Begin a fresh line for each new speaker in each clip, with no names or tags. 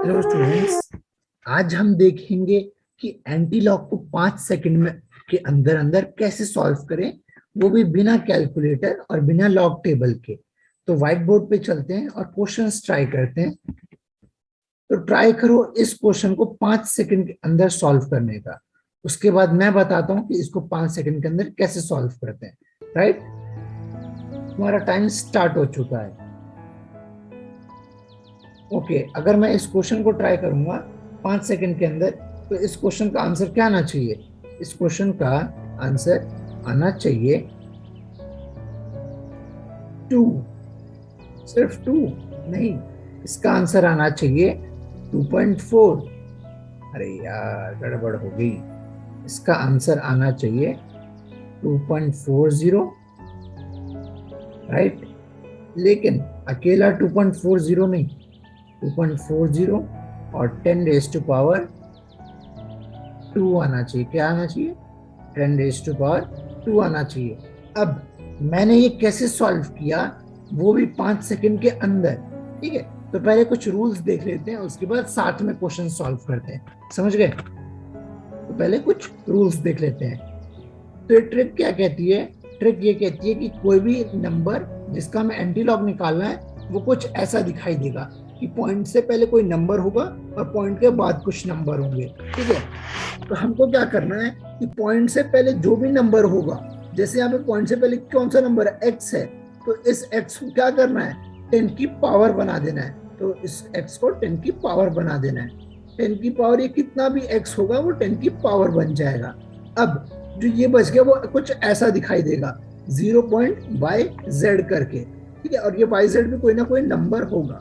Hello students. आज हम देखेंगे कि एंटी लॉग को 5 सेकंड में के अंदर अंदर कैसे सॉल्व करें, वो भी बिना कैलकुलेटर और बिना लॉग टेबल के। तो व्हाइट बोर्ड पे चलते हैं और क्वेश्चंस ट्राई करते हैं। तो ट्राई करो इस क्वेश्चन को 5 सेकंड के अंदर सॉल्व करने का। उसके बाद मैं बताता हूँ कि इसको 5 सेकंड के अंदर कैसे सॉल्व करते हैं। राइट, तुम्हारा टाइम स्टार्ट हो चुका है। ओके, अगर मैं इस क्वेश्चन को ट्राई करूंगा 5 सेकंड के अंदर, तो इस क्वेश्चन का आंसर क्या आना चाहिए? इस क्वेश्चन का आंसर आना चाहिए 2। सिर्फ 2 नहीं, इसका आंसर आना चाहिए 2.4। अरे यार, गड़बड़ हो गई। इसका आंसर आना चाहिए 2.40। राइट, लेकिन अकेला 2.40 नहीं, 2.40 और 10 रेज टू पावर 2 आना चाहिए। क्या आना चाहिए? 10 रेज टू पावर 2 आना चाहिए। अब मैंने ये कैसे सॉल्व किया, वो भी 5 सेकंड के अंदर। ठीक है, तो पहले कुछ रूल्स देख लेते हैं, उसके बाद साथ में क्वेश्चन सॉल्व करते हैं। समझ गए? तो पहले कुछ रूल्स देख लेते हैं। तो ये ट्रिक क्या कहती है? ट्रिक ये कहती है कि कोई भी नंबर जिसका हमें एंटी लॉग निकालना है, वो कुछ ऐसा दिखाई देगा कि पॉइंट से पहले कोई नंबर होगा और पॉइंट के बाद कुछ नंबर होंगे। ठीक है, तो हमको क्या करना है कि पॉइंट से पहले जो भी नंबर होगा, जैसे यहाँ पे पॉइंट से पहले कौन सा नंबर है? एक्स है, तो इस एक्स को क्या करना है? 10 की पावर बना देना है। तो इस एक्स को 10 की पावर बना देना है। 10 की पावर, ये कितना भी एक्स होगा वो 10 की पावर बन जाएगा। अब जो ये बच गया वो कुछ ऐसा दिखाई देगा, 0.yz करके। ठीक है, और ये वाई जेड में कोई ना कोई नंबर होगा।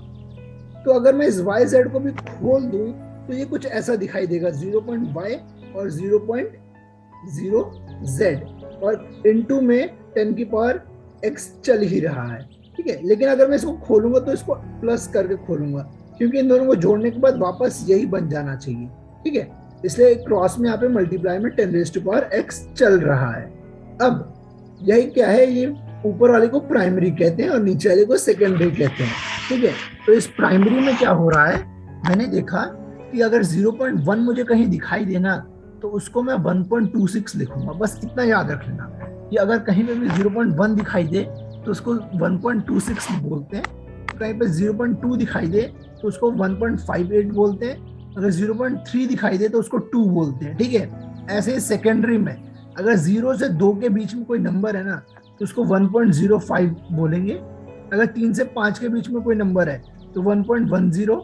तो अगर मैं इस वाई जेड को भी खोल दूं, तो ये कुछ ऐसा दिखाई देगा, 0.y और 0.0z, और इनटू में 10 की पावर x चल ही रहा है। ठीक है, लेकिन अगर मैं इसको खोलूंगा तो इसको प्लस करके खोलूंगा, क्योंकि इन दोनों को जोड़ने के बाद वापस यही बन जाना चाहिए। ठीक है, इसलिए क्रॉस में यहाँ पे मल्टीप्लाई में 10 रेज टू पावर x चल रहा है। अब यही क्या है? ये ऊपर वाले को प्राइमरी कहते हैं और नीचे वाले को सेकेंडरी कहते हैं। ठीक है, तो इस प्राइमरी में क्या हो रहा है, मैंने देखा कि अगर 0.1 मुझे कहीं दिखाई देना, तो उसको मैं 1.26 लिखूंगा। बस इतना याद रख लेना कि अगर कहीं पे भी 0.1 दिखाई दे तो उसको 1.26 बोलते हैं। कहीं पे 0.2 दिखाई दे तो उसको 1.58 बोलते हैं। अगर 0.3 दिखाई दे तो उसको 2 बोलते हैं। ठीक है, ऐसे ही सेकेंडरी में अगर 0 से 2 के बीच में कोई नंबर है ना, तो उसको 1.05 बोलेंगे। अगर 3 से 5 के बीच में कोई नंबर है तो 1.10।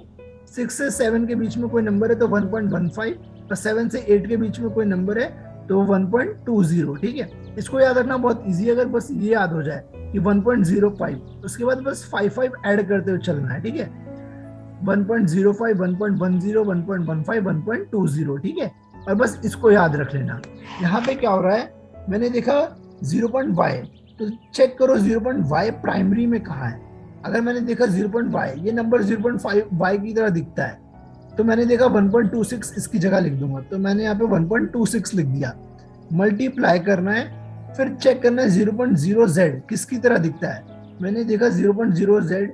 6 से 7 के बीच में कोई नंबर है तो 1.15, और 7 से 8 के बीच में कोई नंबर है तो 1.20। ठीक है, इसको याद रखना बहुत इजी है। अगर बस ये याद हो जाए कि 1.05, उसके बाद बस 5 ऐड करते हुए चलना है। ठीक है, 1.05, 1.10, 1.15, 1.20। ठीक है, और बस इसको याद रख लेना। यहाँ पे क्या हो रहा है, मैंने देखा 0.y, तो चेक करो 0.y प्राइमरी में कहाँ है। अगर मैंने देखा 0.y, ये नंबर 0.5 की तरह दिखता है, तो मैंने देखा 1.26 इसकी जगह लिख दूंगा। तो मैंने यहाँ पे 1.26 लिख दिया। मल्टीप्लाई करना है, फिर चेक करना है 0.0z किसकी तरह दिखता है। मैंने देखा 0.0z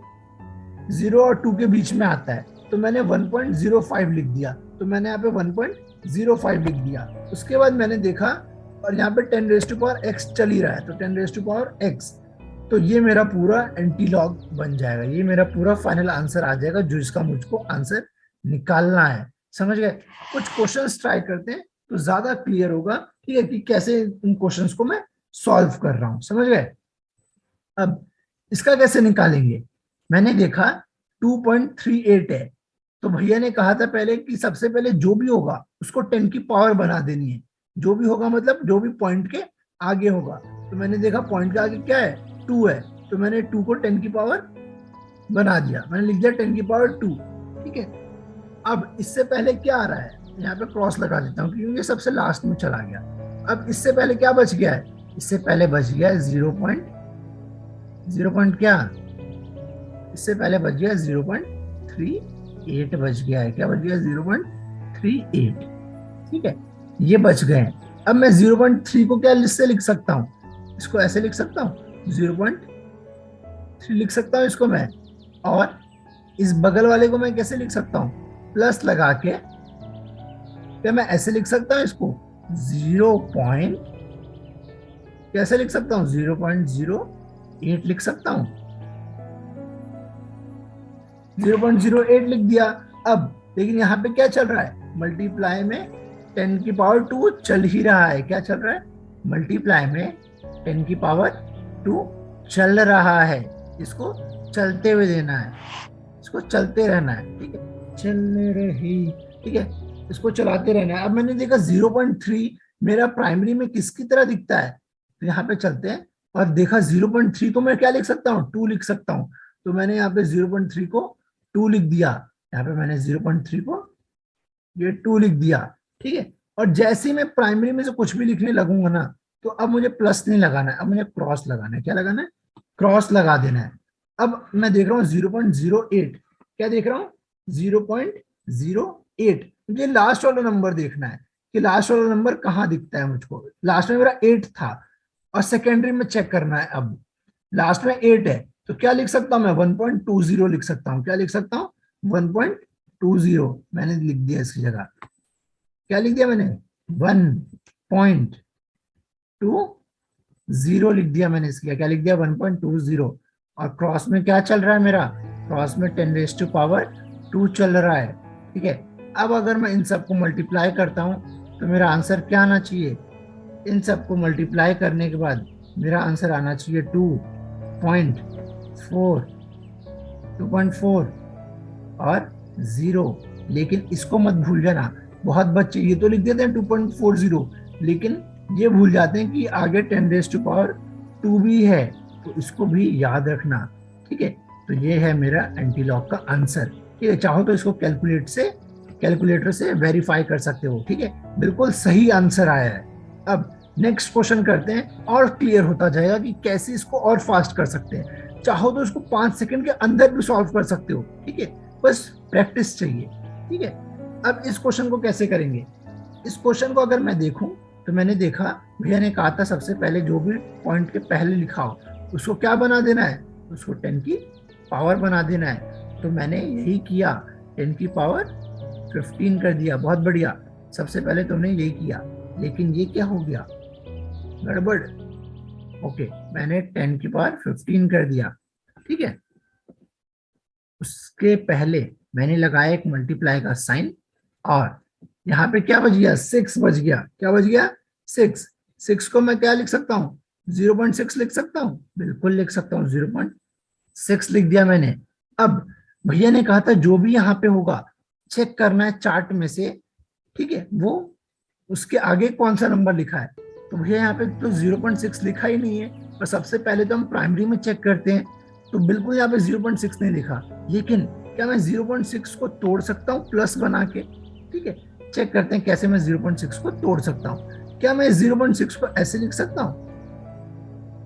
0 और 2 के बीच में आता है, तो मैंने 1.05 लिख दिया। तो मैंने यहाँ पे 1.05 लिख दिया। उसके बाद मैंने देखा, और यहाँ पे 10 रेज टू पावर x चल ही रहा है, तो 10 रेज टू पावर x, तो ये मेरा पूरा एंटी लॉग बन जाएगा। ये मेरा पूरा फाइनल आंसर आ जाएगा, जो इसका मुझको आंसर निकालना है। समझ गए? कुछ क्वेश्चंस ट्राई करते हैं तो ज्यादा क्लियर होगा। ठीक है, कि कैसे उन क्वेश्चंस को मैं सॉल्व कर रहा हूं। समझ गए? अब इसका कैसे निकालेंगे? मैंने देखा 2.38 है, तो भैया ने कहा था पहले कि सबसे पहले जो भी होगा उसको 10 की पावर बना देनी है। जो भी होगा मतलब जो भी पॉइंट के आगे होगा। तो मैंने देखा पॉइंट के आगे क्या है? 2 है, तो मैंने 2 को 10 की पावर बना दिया। मैंने लिख दिया 10 की पावर 2। ठीक है, अब इससे पहले क्या आ रहा है, यहाँ पे क्रॉस लगा देता हूँ क्योंकि ये सबसे लास्ट में चला गया। अब इससे पहले क्या बच गया है? इससे पहले बच गया है 0 पॉइंट क्या, इससे पहले बच गया 0.38 बच गया है। क्या बच गया? 0.38। ठीक है, ये बच गए हैं। अब मैं 0.3 को क्या इससे लिख सकता हूँ? इसको ऐसे लिख सकता हूँ, 0.3 लिख सकता हूँ इसको मैं। और इस बगल वाले को मैं कैसे लिख सकता हूँ? प्लस लगा के क्या मैं ऐसे लिख सकता हूँ इसको 0 पॉइंट, कैसे लिख सकता हूँ 0.08 लिख सकता हूँ, 0.08 लिख दिया। अब लेकिन यहाँ पे क्या चल रहा है, मल्टीप्लाई में 10 की पावर 2 चल ही रहा है। क्या चल रहा है, मल्टीप्लाई में 10 की पावर 2 चल रहा है। इसको चलते हुए देना है, इसको चलते रहना है, ठीक है, चल रही, ठीक है, इसको चलाते रहना है। अब मैंने देखा 0.3 मेरा प्राइमरी में किसकी तरह दिखता है, तो यहाँ पे चलते हैं और देखा 0.3 को मैं क्या लिख सकता हूँ, 2 लिख सकता हूँ। तो मैंने यहाँ पे 0.3 को 2 लिख दिया, यहाँ पे मैंने 0.3 को ये 2 लिख दिया, ठीक है। और जैसे ही मैं प्राइमरी में से कुछ भी लिखने लगूंगा ना, तो अब मुझे प्लस नहीं लगाना है, अब मुझे क्रॉस लगाना है। क्या लगाना है, क्रॉस लगा देना है। अब मैं देख रहा हूँ 0.08, क्या देख रहा हूँ 0.08। मुझे लास्ट वाला नंबर देखना है कि लास्ट वाला नंबर कहाँ दिखता है मुझको। लास्ट में मेरा 8 था और सेकेंडरी में चेक करना है। अब लास्ट में 8 है तो क्या लिख सकता हूँ मैं 1.20 लिख सकता हूँ। क्या लिख सकता हूँ 1.20, मैंने लिख दिया इसकी जगह, क्या लिख दिया मैंने 1.20 लिख दिया मैंने इसकी, क्या लिख दिया 1.20। और क्रॉस में क्या चल रहा है मेरा, क्रॉस में 10⁻² चल रहा है, ठीक है। अब अगर मैं इन सबको मल्टीप्लाई करता हूं तो मेरा आंसर क्या आना चाहिए, इन सबको मल्टीप्लाई करने के बाद मेरा आंसर आना चाहिए 2.4 और 0। लेकिन इसको मत भूल जाना, बहुत बच्चे ये तो लिख देते हैं 2.40, लेकिन ये भूल जाते हैं कि आगे 10⁻² भी है, तो इसको भी याद रखना, ठीक है। तो ये है मेरा एंटीलॉग का आंसर, ठीक है। चाहो तो इसको कैलकुलेटर से वेरीफाई कर सकते हो, ठीक है, बिल्कुल सही आंसर आया है। अब नेक्स्ट क्वेश्चन करते हैं और क्लियर होता जाएगा कि कैसे इसको और फास्ट कर सकते हैं। चाहो तो इसको 5 सेकंड के अंदर भी सॉल्व कर सकते हो, ठीक है, बस प्रैक्टिस चाहिए, ठीक है। अब इस क्वेश्चन को कैसे करेंगे, इस क्वेश्चन को अगर मैं देखूं तो मैंने देखा भैया ने कहा था सबसे पहले जो भी पॉइंट के पहले लिखा हो उसको क्या बना देना है, उसको 10 की पावर बना देना है। तो मैंने यही किया, 10 की पावर 15 कर दिया, बहुत बढ़िया। सबसे पहले तुमने यही किया, लेकिन ये क्या हो गया, गड़बड़। ओके, मैंने 10 की पावर 15 कर दिया, ठीक है। उसके पहले मैंने लगाया एक मल्टीप्लाई का साइन और यहाँ पे क्या बच गया, 6 बच गया। क्या बच गया, 6 को मैं क्या लिख सकता हूँ 0.6 लिख सकता हूँ, बिल्कुल लिख सकता हूँ, 0.6 लिख दिया मैंने। अब भैया ने कहा था जो भी यहाँ पे होगा चेक करना है चार्ट में से, ठीक है, वो उसके आगे कौन सा नंबर लिखा है। तो भैया यहाँ पे तो 0.6 लिखा ही नहीं है, और सबसे पहले तो हम प्राइमरी में चेक करते हैं, तो बिल्कुल यहाँ पे 0.6 नहीं लिखा। लेकिन क्या मैं 0.6 को तोड़ सकता हूँ प्लस बना के, ठीक है। चेक करते हैं कैसे मैं 0.6 को तोड़ सकता हूँ। क्या मैं 0.6 को ऐसे लिख सकता हूँ,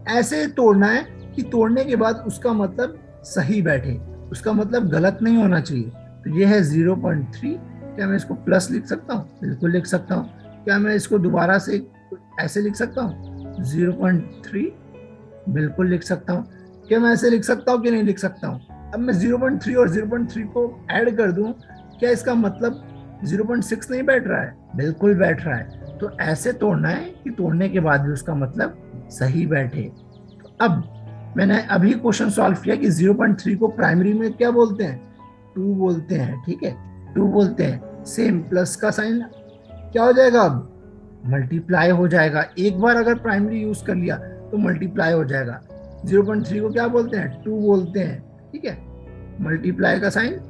ऐसे तोड़ना है कि तोड़ने के बाद उसका मतलब सही बैठे, उसका मतलब गलत नहीं होना चाहिए। तो ये है 0.3, क्या मैं इसको प्लस लिख सकता हूँ, बिल्कुल लिख सकता हूँ। क्या मैं इसको दोबारा से ऐसे लिख सकता हूँ 0.3, बिल्कुल लिख सकता हूँ। क्या मैं ऐसे लिख सकता हूँ कि नहीं लिख सकता हूँ। अब मैं 0.3 और 0.3 को ऐड कर दूं, क्या इसका मतलब 0.6 नहीं बैठ रहा है, बिल्कुल बैठ रहा है। तो ऐसे तोड़ना है कि तोड़ने के बाद भी उसका मतलब सही बैठे। तो अब मैंने अभी क्वेश्चन सॉल्व किया कि 0.3 को प्राइमरी में क्या बोलते हैं, 2 बोलते हैं, ठीक है, 2 बोलते हैं। सेम प्लस का साइन क्या हो जाएगा, अब मल्टीप्लाई हो जाएगा। एक बार अगर प्राइमरी यूज कर लिया तो मल्टीप्लाई हो जाएगा। 0.3 को क्या बोलते हैं, 2 बोलते हैं, ठीक है। मल्टीप्लाई का साइन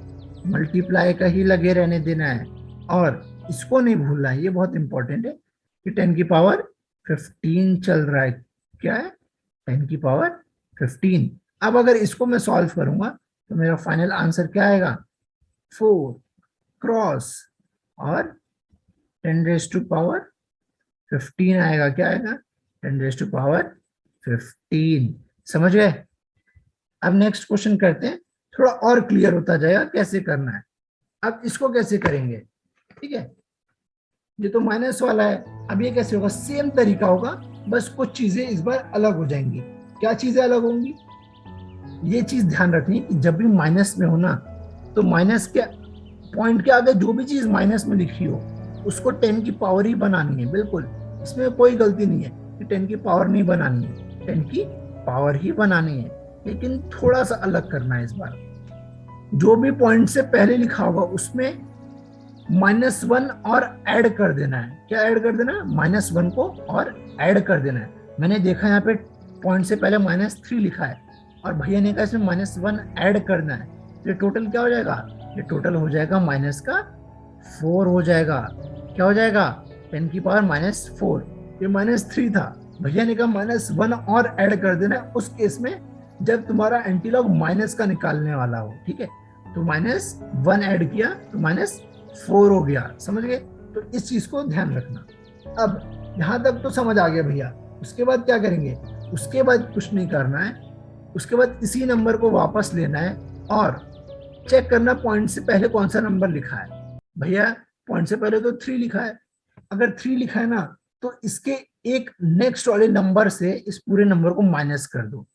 मल्टीप्लाई का ही लगे रहने देना है, और इसको नहीं भूलना है, ये बहुत इंपॉर्टेंट है कि 10 की पावर 15 चल रहा है। क्या है, 10 की पावर 15। अब अगर इसको मैं सॉल्व करूंगा तो मेरा फाइनल आंसर क्या आएगा, 4 क्रॉस और 10⁻⁵ आएगा। क्या आएगा, 10⁻⁵ समझ गए। अब नेक्स्ट क्वेश्चन करते हैं, थोड़ा और क्लियर होता जाएगा कैसे करना है। अब इसको कैसे करेंगे, ठीक है, ये तो माइनस वाला है, अब ये कैसे होगा, सेम तरीका होगा, बस कुछ चीजें इस बार अलग हो जाएंगी। क्या चीजें अलग होंगी, ये चीज ध्यान रखनी कि जब भी माइनस में हो ना, तो माइनस के पॉइंट के आगे जो भी चीज माइनस में लिखी हो उसको 10 की पावर ही बनानी है, बिल्कुल इसमें कोई गलती नहीं है कि 10 की पावर नहीं बनानी है, 10 की पावर ही बनानी है। लेकिन थोड़ा सा अलग करना है इस बार, जो भी पॉइंट से पहले लिखा होगा उसमें -1 और ऐड कर देना है। क्या ऐड कर देना है? -1 को और ऐड कर देना है। मैंने देखा यहाँ पे पॉइंट से पहले -3 लिखा है और भैया ने कहा इसमें -1 ऐड करना है। ये टोटल क्या हो जाएगा? ये टोटल हो जाएगा माइनस का 4 हो जाएगा। क्या हो जाएगा? 10 की पावर -4। ये -3 था, भैया ने कहा -1 और ऐड कर देना है उस केस में जब तुम्हारा एंटीलॉग माइनस का निकालने वाला हो। ठीक है, तो -1 ऐड किया तो -4 हो गया। समझ गए? तो इस चीज को ध्यान रखना। अब यहां तक तो समझ आ गया भैया। उसके बाद क्या करेंगे? उसके बाद कुछ नहीं करना है, उसके बाद इसी नंबर को वापस लेना है और चेक करना पॉइंट से पहले कौन सा नंबर लिखा है। भैया पॉइंट से पहले तो 3 लिखा है, अगर 3 लिखा है ना तो इसके एक नेक्स्ट वाले नंबर से इस पूरे नंबर को माइनस कर दो।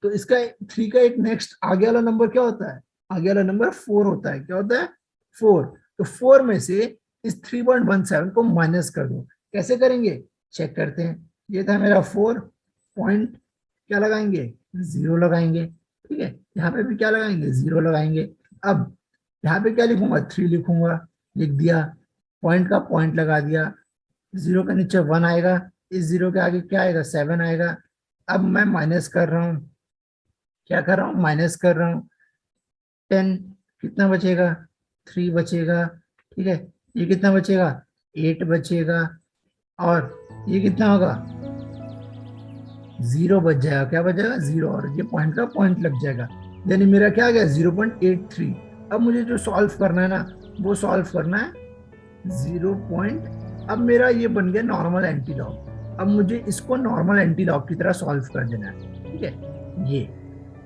तो इसका 3 का एक नेक्स्ट आगे वाला नंबर क्या होता है? आगे वाला नंबर 4 होता है। क्या होता है? 4। तो 4 में से इस 3.17 को माइनस कर दो। कैसे करेंगे? चेक करते हैं। ये था मेरा 4 पॉइंट, क्या लगाएंगे? 0 लगाएंगे। ठीक है, यहाँ पे भी क्या लगाएंगे? 0 लगाएंगे। अब यहाँ पे क्या लिखूंगा? 3 लिखूंगा, लिख दिया, पॉइंट का पॉइंट लगा दिया, 0 के नीचे 1 आएगा, इस 0 के आगे क्या आएगा? 7 आएगा। अब मैं माइनस कर रहा हूँ, क्या कर रहा हूँ? माइनस कर रहा हूँ। 10 कितना बचेगा? 3 बचेगा। ठीक है, ये कितना बचेगा? 8 बचेगा। और ये कितना होगा? 0 बच जाएगा। क्या बच जाएगा? 0। और ये पॉइंट का पॉइंट लग जाएगा। यानी मेरा क्या आ गया? 0.83। अब मुझे जो सॉल्व करना है ना वो सॉल्व करना है 0 पॉइंट। अब मेरा ये बन गया नॉर्मल एंटीलॉग। अब मुझे इसको नॉर्मल एंटीलॉग की तरह सॉल्व कर देना है। ठीक है, ये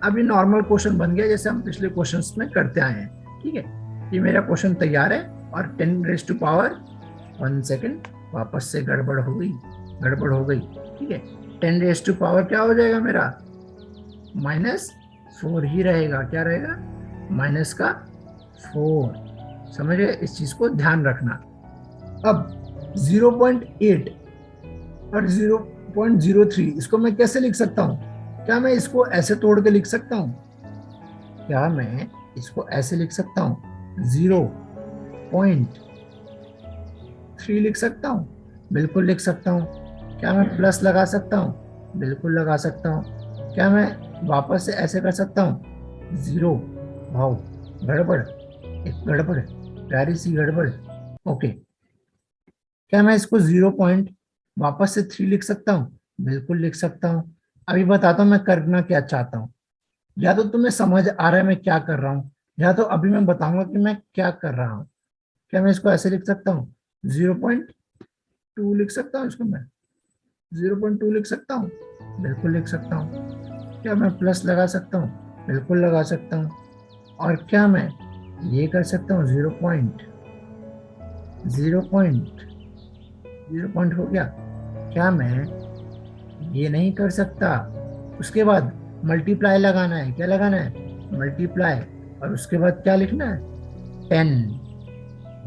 अब ये नॉर्मल क्वेश्चन बन गया जैसे हम पिछले क्वेश्चंस में करते आए हैं। ठीक है, ये मेरा क्वेश्चन तैयार है। और 10 रेज टू पावर 1 सेकेंड, वापस से गड़बड़ हो गई, गड़बड़ हो गई। ठीक है, 10 रेज टू पावर क्या हो जाएगा मेरा? -4 ही रहेगा। क्या रहेगा? माइनस का 4। समझ गए? इस चीज को ध्यान रखना। अब 0.8 और 0.03 इसको मैं कैसे लिख सकता हूँ? क्या मैं इसको ऐसे तोड़ के लिख सकता हूँ? क्या मैं इसको ऐसे लिख सकता हूँ? 0.3 लिख सकता हूँ? बिल्कुल लिख सकता हूँ। क्या मैं प्लस लगा सकता हूँ? बिल्कुल लगा सकता हूँ। क्या मैं वापस से ऐसे कर सकता हूँ? 0। वाओ, गड़बड़, एक गड़बड़, प्यारी सी गड़बड़। ओके, क्या मैं इसको 0 पॉइंट वापस से 3 लिख सकता हूँ? बिल्कुल लिख सकता हूँ। अभी बताता हूँ मैं करना क्या चाहता हूँ। या तो तुम्हें समझ आ रहा है मैं क्या कर रहा हूँ, या तो अभी मैं बताऊंगा कि मैं क्या कर रहा हूँ। क्या मैं इसको ऐसे लिख सकता हूँ? 0.2 लिख सकता हूँ इसको मैं? 0.2 लिख सकता हूँ? बिल्कुल लिख सकता हूँ। क्या मैं प्लस लगा सकता हूँ? बिल्कुल लगा सकता हूँ। और क्या मैं ये कर सकता हूँ? 0.0 हो गया। क्या मैं ये नहीं कर सकता? उसके बाद मल्टीप्लाई लगाना है। क्या लगाना है? मल्टीप्लाई। और उसके बाद क्या लिखना है? 10।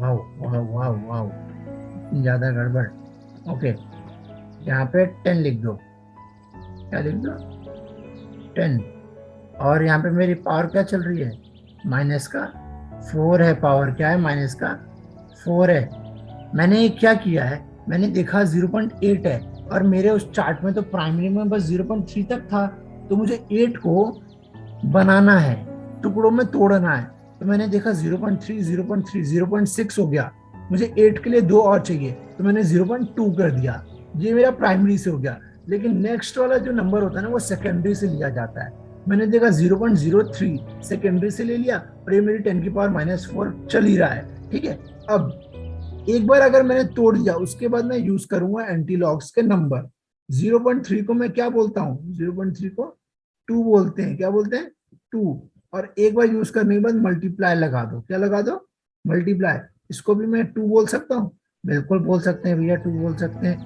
वाओ वाओ वाओ वाओ, इतनी ज्यादा गड़बड़। ओके, यहाँ पे 10 लिख दो। क्या लिख दो? 10। और यहाँ पे मेरी पावर क्या चल रही है? माइनस का 4 है पावर। क्या है? माइनस का 4 है। मैंने ये क्या किया है, मैंने देखा 0.8 है और मेरे उस चार्ट में तो प्राइमरी में बस 0.3 तक था। तो मुझे 8 को बनाना है, टुकड़ों में तोड़ना है। तो मैंने देखा 0.3, 0.3, 0.6 हो गया। मुझे 8 के लिए 2 और चाहिए, तो मैंने 0.2 कर दिया। ये मेरा प्राइमरी से हो गया। लेकिन नेक्स्ट वाला जो नंबर होता है ना वो सेकेंडरी से लिया जाता है। मैंने देखा 0.03 सेकेंडरी से ले लिया और ये मेरी 10 की पावर -4 चल ही रहा है। ठीक है, अब एक बार अगर मैंने तोड़ दिया उसके बाद मैं यूज करूंगा एंटीलॉग्स के नंबर। 0.3 को मैं क्या बोलता हूँ? 0.3 को 2 बोलते हैं। क्या बोलते हैं? 2। और एक बार यूज करने के बाद मल्टीप्लाई लगा दो। क्या लगा दो? मल्टीप्लाई। इसको भी मैं 2 बोल सकता हूँ? बिल्कुल बोल सकते हैं भैया, 2 बोल सकते हैं।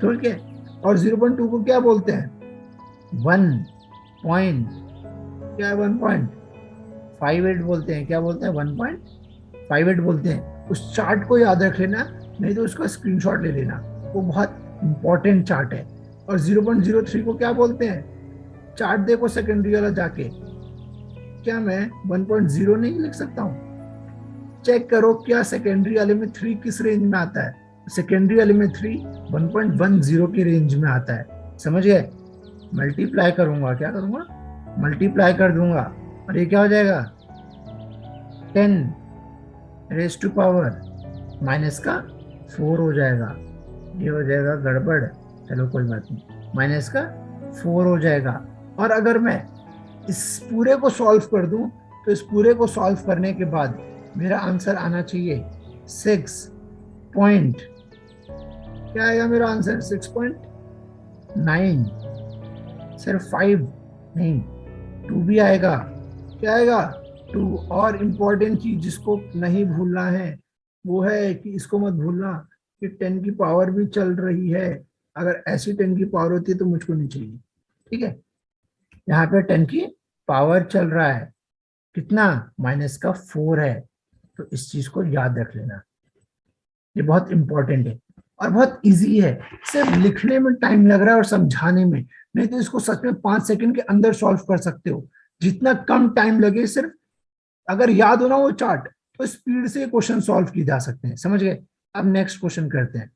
ठीक है, और 0.2 को क्या बोलते हैं? 1 पॉइंट, क्या है? 1.58 बोलते हैं। क्या बोलते हैं? 1.58। 5 8 बोलते हैं, उस चार्ट को याद रख लेना, नहीं तो उसका स्क्रीनशॉट ले लेना, वो बहुत इंपॉर्टेंट चार्ट है। और 0.03 को क्या बोलते हैं? चार्ट देखो सेकेंडरी वाला जाके, क्या मैं 1.0 नहीं लिख सकता हूँ? चेक करो क्या सेकेंडरी वाले में 3 किस रेंज में आता है। सेकेंडरी वाले में 3 1.10 की रेंज में आता है, समझ गए? मल्टीप्लाई करूंगा, क्या करूंगा? मल्टीप्लाई कर दूंगा, और ये क्या हो जाएगा? 10 रेज टू पावर माइनस का 4 हो जाएगा। ये हो जाएगा गड़बड़, चलो कोई बात नहीं, माइनस का 4 हो जाएगा। और अगर मैं इस पूरे को सॉल्व कर दूं, तो इस पूरे को सॉल्व करने के बाद मेरा आंसर आना चाहिए 6 पॉइंट, क्या आएगा मेरा आंसर? 6.9। सिर्फ 5 नहीं, 2 भी आएगा। क्या आएगा? 2। और इम्पोर्टेंट चीज जिसको नहीं भूलना है वो है कि इसको मत भूलना कि 10 की पावर भी चल रही है। अगर ऐसी 10 की पावर होती है तो मुझको नहीं चाहिए, ठीक है? यहाँ पे 10 की पावर चल रहा है, कितना? माइनस का 4 है। तो इस चीज को याद रख लेना, ये बहुत इंपॉर्टेंट है और बहुत इजी है। सिर्फ लिखने में टाइम लग रहा है और समझाने में, नहीं तो इसको सच में 5 सेकंड के अंदर सॉल्व कर सकते हो। जितना कम टाइम लगे, सिर्फ अगर याद हो ना वो चार्ट, तो स्पीड से क्वेश्चन सॉल्व किए जा सकते हैं, समझ गए? अब नेक्स्ट क्वेश्चन करते हैं।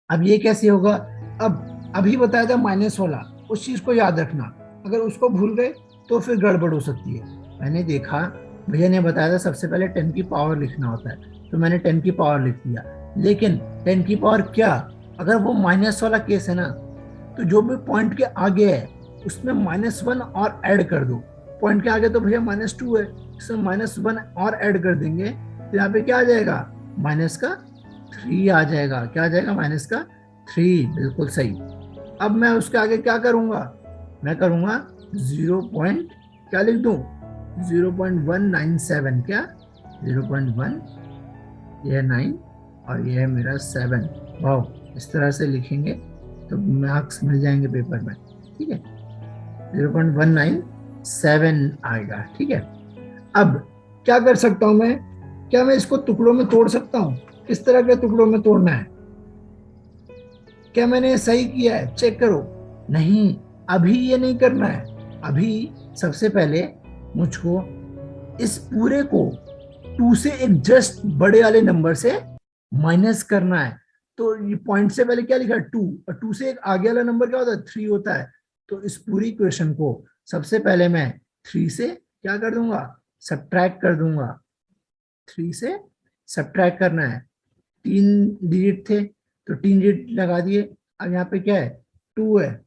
अब ये कैसे होगा? अब अभी बताया था माइनस वाला, उस चीज को याद रखना। अगर उसको भूल गए तो फिर गड़बड़ हो सकती है। मैंने देखा, भैया ने बताया था सबसे पहले 10 की पावर लिखना होता है, तो मैंने 10 की पावर लिख दिया। लेकिन 10 की पावर क्या, अगर वो माइनस वाला केस है ना, तो जो भी पॉइंट के आगे है उसमें -1 और ऐड कर दो। पॉइंट के आगे तो भैया -2 है, इसमें -1 और ऐड कर देंगे, तो यहाँ पे क्या आ जाएगा? माइनस का 3 आ जाएगा। क्या आ जाएगा? माइनस का 3, बिल्कुल सही। अब मैं उसके आगे क्या करूंगा? मैं करूंगा 0 पॉइंट, क्या लिख दूं? 0.197, क्या? 0.1, यह 9 और यह है मेरा 7। वाह, इस तरह से लिखेंगे तो मार्क्स मिल जाएंगे पेपर में, ठीक है? 0.197 आएगा, ठीक है? अब क्या कर सकता हूं मैं? क्या मैं इसको टुकड़ों में तोड़ सकता हूं? किस तरह के टुकड़ों में तोड़ना है? क्या मैंने सही किया है? चेक करो। नहीं, अभी ये नहीं करना है। अभी सबसे पहले मुझको इस पूरे को 2 से एक जस्ट बड़े वाले नंबर से माइनस करना है। तो ये पॉइंट से पहले क्या लिखा है? 2, और 2 से एक आगे वाला नंबर क्या होता है? 3 होता है। तो इस पूरी इक्वेशन को सबसे पहले मैं 3 से क्या कर दूंगा? सब्ट्रैक्ट कर दूंगा। 3 से सब्ट्रैक्ट करना है। 3 डिजिट थे तो 3 डिजिट लगा दिए। अब यहाँ पे क्या है? 2 है,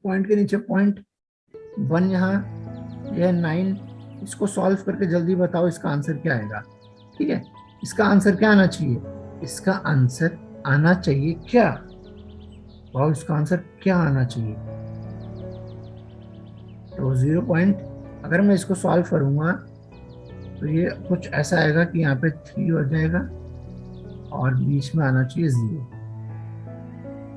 पॉइंट के नीचे पॉइंट 1, यहाँ यह 9। इसको सॉल्व करके जल्दी बताओ इसका आंसर क्या आएगा, ठीक है? इसका आंसर क्या आना चाहिए? इसका आंसर आना चाहिए क्या? और इसका आंसर क्या आना चाहिए? तो 0 पॉइंट, अगर मैं इसको सॉल्व करूंगा तो ये कुछ ऐसा आएगा कि यहाँ पे 3 हो जाएगा और बीच में आना चाहिए 0।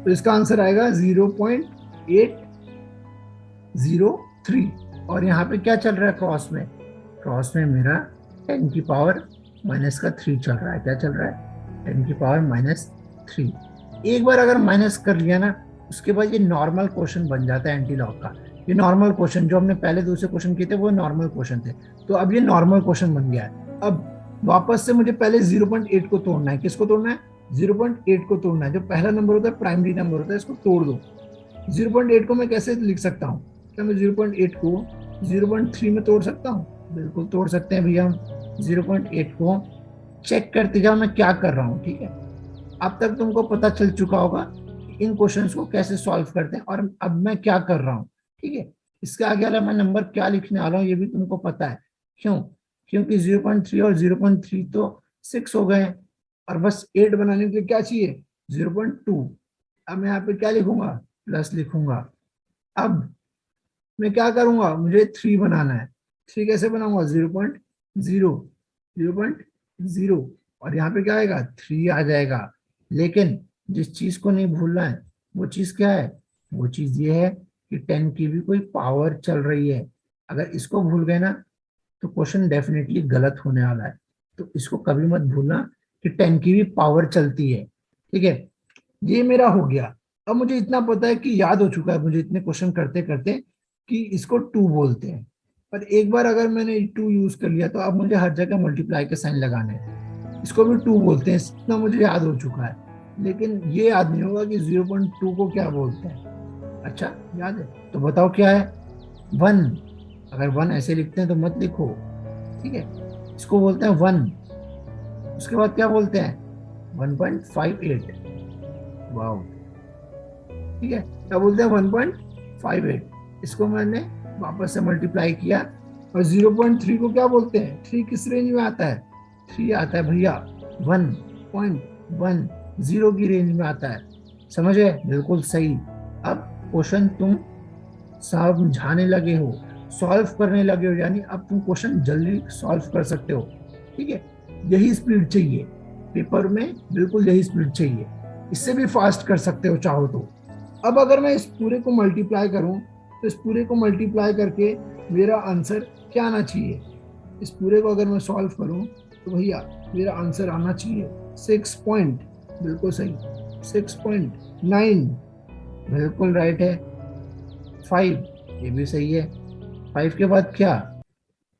तो इसका आंसर आएगा 0.803। और यहाँ पे क्या चल रहा है क्रॉस में? क्रॉस में मेरा 10 की पावर माइनस का 3 चल रहा है। क्या चल रहा है? 10 की पावर -3। एक बार अगर माइनस कर लिया ना, उसके बाद ये नॉर्मल क्वेश्चन बन जाता है एंटी लॉग का। ये नॉर्मल क्वेश्चन जो हमने पहले दूसरे क्वेश्चन किए थे वो नॉर्मल क्वेश्चन थे, तो अब ये नॉर्मल क्वेश्चन बन गया है। अब वापस से मुझे पहले 0.8 को तोड़ना है। किसको तोड़ना है? 0.8 को तोड़ना है। जो पहला नंबर होता है प्राइमरी नंबर होता है, इसको तोड़ दो। 0.8 को मैं कैसे लिख सकता हूँ? क्या मैं 0.8 को 0.3 में तोड़ सकता हूँ? बिल्कुल तोड़ सकते हैं भैया हम। 0.8 को चेक करते जाओ मैं क्या कर रहा हूँ, ठीक है? अब तक तुमको पता चल चुका होगा कि इन क्वेश्चंस को कैसे सॉल्व करते हैं और अब मैं क्या कर रहा हूँ, ठीक है? इसके आगे वाला मैं नंबर क्या लिखने वाला हूँ ये भी तुमको पता है। क्यों? क्योंकि 0.3 और 0.3 तो 6 हो गए, और बस 8 बनाने के लिए क्या चाहिए? 0.2। अब मैं यहाँ पे क्या लिखूंगा? प्लस लिखूंगा। अब मैं क्या करूंगा? मुझे 3 बनाना है। 3 कैसे बनाऊंगा? 0.0, 0.0, और यहाँ पे क्या आएगा? 3 आ जाएगा। लेकिन जिस चीज को नहीं भूलना है वो चीज क्या है? वो चीज ये है कि 10 की भी कोई पावर चल रही है। अगर इसको भूल गए ना तो क्वेश्चन डेफिनेटली गलत होने वाला है। तो इसको कभी मत भूलना कि 10 की भी पावर चलती है। ठीक है, ये मेरा हो गया। अब मुझे इतना पता है कि याद हो चुका है मुझे इतने क्वेश्चन करते करते कि इसको 2 बोलते हैं। पर एक बार अगर मैंने 2 यूज कर लिया तो अब मुझे हर जगह मल्टीप्लाई के साइन लगाने हैं। इसको भी 2 बोलते हैं, इतना मुझे याद हो चुका है। लेकिन ये याद नहीं होगा कि 0.2 को क्या बोलते हैं। अच्छा, याद है तो बताओ क्या है? 1। अगर 1 ऐसे लिखते हैं तो मत लिखो। ठीक है, इसको बोलते हैं 1। उसके बाद क्या बोलते हैं? 1.58। वाओ। ठीक है, क्या बोलते हैं? 1.58। इसको मैंने वापस से मल्टीप्लाई किया। और 0.3 को क्या बोलते हैं? 3 किस रेंज में आता है? 3 आता है भैया 1.10 की रेंज में आता है। समझे? बिल्कुल सही। अब क्वेश्चन तुम समझाने लगे हो, सॉल्व करने लगे हो, यानी अब तुम क्वेश्चन जल्दी सॉल्व कर सकते हो। ठीक है, यही स्पीड चाहिए पेपर में, बिल्कुल यही स्पीड चाहिए। इससे भी फास्ट कर सकते हो चाहो तो। अब अगर मैं इस पूरे को मल्टीप्लाई करूं तो इस पूरे को मल्टीप्लाई करके मेरा आंसर क्या आना चाहिए? इस पूरे को अगर मैं सॉल्व करूं तो भैया मेरा आंसर आना चाहिए 6 पॉइंट, बिल्कुल सही, 6.9, बिल्कुल राइट है। 5, ये भी सही है। 5 के बाद क्या?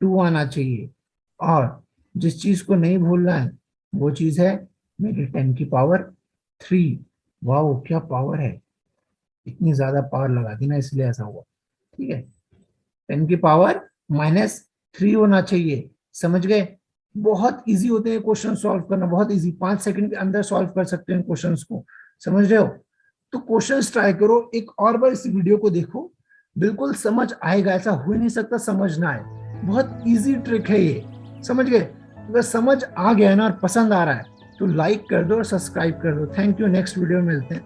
2 आना चाहिए। और जिस चीज को नहीं भूलना है वो चीज है मेरी 10 की पावर 3। वाह, क्या पावर है! इतनी ज्यादा पावर लगा दी ना, इसलिए ऐसा हुआ। ठीक है, 10 की पावर -3 होना चाहिए। समझ गए? बहुत इजी होते हैं क्वेश्चन सॉल्व करना, बहुत इजी, 5 सेकंड के अंदर सॉल्व कर सकते हैं क्वेश्चंस को। समझ रहे हो? तो क्वेश्चंस ट्राई करो, एक और बार इस वीडियो को देखो, बिल्कुल समझ आएगा। ऐसा हो ही नहीं सकता समझ ना आए। बहुत इजी ट्रिक है ये। समझ गए? अगर समझ आ गया ना और पसंद आ रहा है तो लाइक कर दो और सब्सक्राइब कर दो। थैंक यू, नेक्स्ट वीडियो में मिलते हैं।